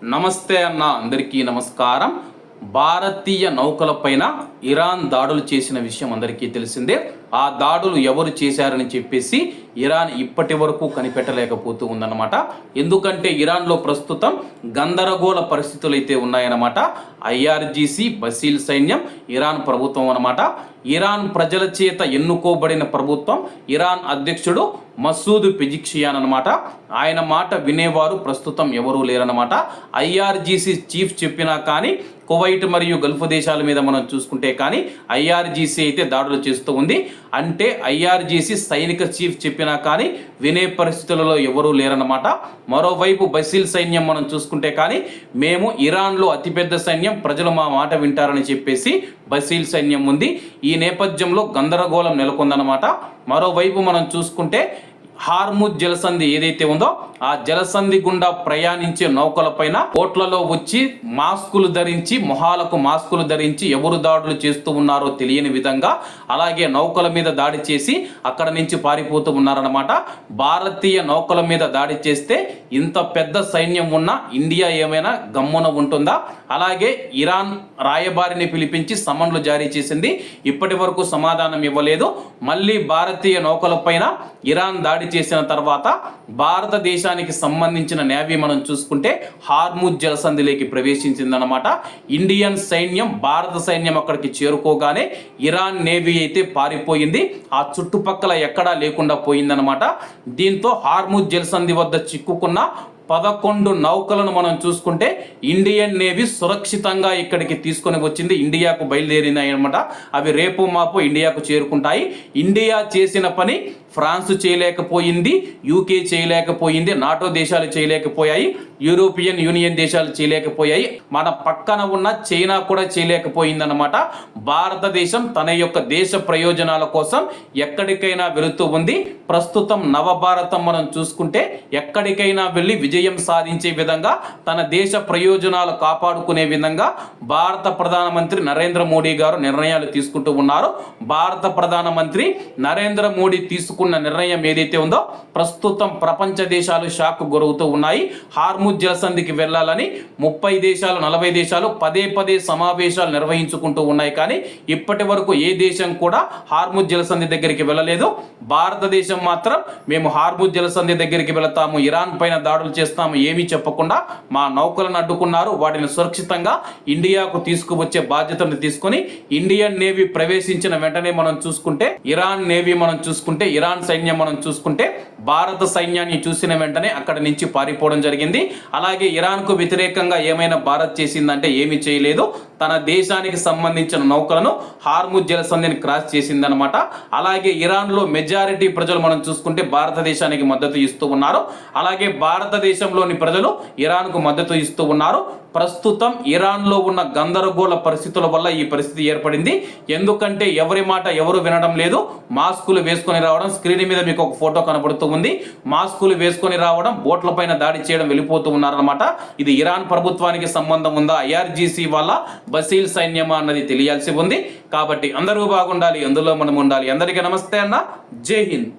నమస్తే అన్న, అందరికీ నమస్కారం. భారతీయ నౌకలపైన ఇరాన్ దాడులు చేసిన విషయం అందరికీ తెలిసిందే. ఆ దాడులు ఎవరు చేశారని చెప్పేసి ఇరాన్ ఇప్పటి వరకు కనిపెట్టలేకపోతూ ఉందన్నమాట. ఎందుకంటే ఇరాన్లో ప్రస్తుతం గందరగోళ పరిస్థితులు అయితే ఉన్నాయన్నమాట. ఐఆర్జీసీ బసీల్ సైన్యం ఇరాన్ ప్రభుత్వం అన్నమాట. ఇరాన్ ప్రజల చేత ఎన్నుకోబడిన ప్రభుత్వం. ఇరాన్ అధ్యక్షుడు మసూద్ పెజిక్షియాన్ అన్నమాట. ఆయన మాట వినేవారు ప్రస్తుతం ఎవరూ లేరన్నమాట. ఐఆర్జీసీ చీఫ్ చెప్పినా కానీ కువైట్ మరియు గల్ఫ్ దేశాల మీద మనం చూసుకుంటే కానీ ఐఆర్జీసీ అయితే దాడులు చేస్తూ ఉంది. అంటే ఐఆర్జీసీ సైనిక చీఫ్ చెప్పినా కానీ వినే పరిస్థితులలో ఎవరూ లేరన్నమాట. మరోవైపు బసీల్ సైన్యం మనం చూసుకుంటే కానీ మేము ఇరాన్లో అతిపెద్ద సైన్యం, ప్రజలు మా మాట వింటారని చెప్పేసి బసీల్ సైన్యం ఉంది. ఈ నేపథ్యంలో గందరగోళం నెలకొందన్నమాట. మరోవైపు మనం చూసుకుంటే హార్ముజ్ జలసంధి ఏదైతే ఉందో ఆ జలసంధి గుండా ప్రయాణించే నౌకలపైన బోట్లలో వచ్చి మాస్కులు ధరించి, మొహాలకు మాస్కులు ధరించి ఎవరు దాడులు చేస్తూ ఉన్నారో తెలియని విధంగా అలాగే నౌకల మీద దాడి చేసి అక్కడ నుంచి పారిపోతూ ఉన్నారన్నమాట. భారతీయ నౌకల మీద దాడి చేస్తే ఇంత పెద్ద సైన్యం ఉన్న ఇండియా ఏమైనా గమ్మున ఉంటుందా? అలాగే ఇరాన్ రాయబారిని పిలిపించి సమన్లు జారీ చేసింది. ఇప్పటి వరకు సమాధానం ఇవ్వలేదు. మళ్ళీ భారతీయ నౌకలపైన ఇరాన్ దాడి చేసిన తర్వాత భారతదేశానికి సంబంధించిన నేవీ మనం చూసుకుంటే హార్ముజ్ జలసంధిలోకి ప్రవేశించిందన్నమాట. ఇండియన్ సైన్యం, భారత సైన్యం అక్కడికి చేరుకోగానే ఇరాన్ నేవీ అయితే పారిపోయింది. ఆ చుట్టుపక్కల ఎక్కడా లేకుండా పోయిందన్నమాట. దీంతో హార్ముజ్ జలసంధి వద్ద చిక్కుకున్న 11 నౌకలను మనం చూసుకుంటే ఇండియన్ నేవీ సురక్షితంగా ఇక్కడికి తీసుకొని వచ్చింది. ఇండియాకు బయలుదేరినాయి అనమాట. అవి రేపు మాపు ఇండియాకు చేరుకుంటాయి. ఇండియా చేసిన పని ఫ్రాన్స్ చేయలేకపోయింది, యూకే చేయలేకపోయింది, నాటో దేశాలు చేయలేకపోయాయి, యూరోపియన్ యూనియన్ దేశాలు చేయలేకపోయాయి, మన పక్కన ఉన్న చైనా కూడా చేయలేకపోయిందన్నమాట. భారతదేశం తన యొక్క దేశ ప్రయోజనాల కోసం ఎక్కడికైనా వెళుతూ ఉంది. ప్రస్తుతం నవభారతం మనం చూసుకుంటే ఎక్కడికైనా వెళ్ళి విజయం సాధించే విధంగా, తన దేశ ప్రయోజనాలు కాపాడుకునే విధంగా భారత ప్రధానమంత్రి నరేంద్ర మోడీ గారు నిర్ణయాలు తీసుకుంటూ ఉన్నారు. భారత ప్రధానమంత్రి నరేంద్ర మోడీ తీసుకున్న నిర్ణయం ఏదైతే ఉందో ప్రస్తుతం ప్రపంచ దేశాలు షాక్ గురవుతూ ఉన్నాయి. హార్ముజ్ జలసంధికి వెళ్ళాలని 30 దేశాలు 40 దేశాలు పదే సమావేశాలు నిర్వహించుకుంటూ ఉన్నాయి. కానీ ఇప్పటి వరకు ఏ దేశం కూడా హార్ముజ్ జలసంధి దగ్గరికి వెళ్ళలేదు. భారతదేశం మాత్రం మేము హార్ముజ్ జలసంధి దగ్గరికి వెళతాము, ఇరాన్ పైన దాడులు చేస్తాము ఏమీ చెప్పకుండా మా నౌకలను అడ్డుకున్నారు. వాటిని సురక్షితంగా ఇండియాకు తీసుకువచ్చే బాధ్యతను తీసుకొని ఇండియన్ నేవీ ప్రవేశించిన వెంటనే మనం చూసుకుంటే ఇరాన్ నేవీ మనం చూసుకుంటే ఇరాన్ సైన్యం మనం చూసుకుంటే భారత సైన్యాన్ని చూసిన వెంటనే అక్కడి నుంచి పారిపోవడం జరిగింది. అలాగే ఇరాన్కు వ్యతిరేకంగా ఏమైనా భారత్ చేసిందంటే ఏమీ చేయలేదు. తన దేశానికి సంబంధించిన నౌకలను హార్ముజ్ జలసంధిని క్రాస్ చేసిందనమాట. అలాగే ఇరాన్లో మెజారిటీ ప్రజలు మనం చూసుకుంటే భారతదేశానికి మద్దతు ఇస్తూ ఉన్నారు. అలాగే భారతదేశంలోని ప్రజలు ఇరాన్కు మద్దతు ఇస్తూ ఉన్నారు. ప్రస్తుతం ఇరాన్లో ఉన్న గందరగోళ పరిస్థితుల వల్ల ఈ పరిస్థితి ఏర్పడింది. ఎందుకంటే ఎవరి మాట ఎవరు వినడం లేదు. మాస్కులు వేసుకొని రావడం, స్క్రీన్ మీద మీకు ఒక ఫోటో కనబడుతూ ఉంది, మాస్కులు వేసుకొని రావడం, బోట్ల పైన దాడి చేయడం, వెళ్ళిపోతూ ఉన్నారన్నమాట. ఇది ఇరాన్ ప్రభుత్వానికి సంబంధం ఉందా, ఐఆర్జీసీ వల్ల బసీల్ సైన్యమా అన్నది తెలియాల్సి ఉంది. కాబట్టి అందరూ బాగుండాలి, అందులో మనం ఉండాలి. అందరికీ నమస్తే అన్న, జై హింద్.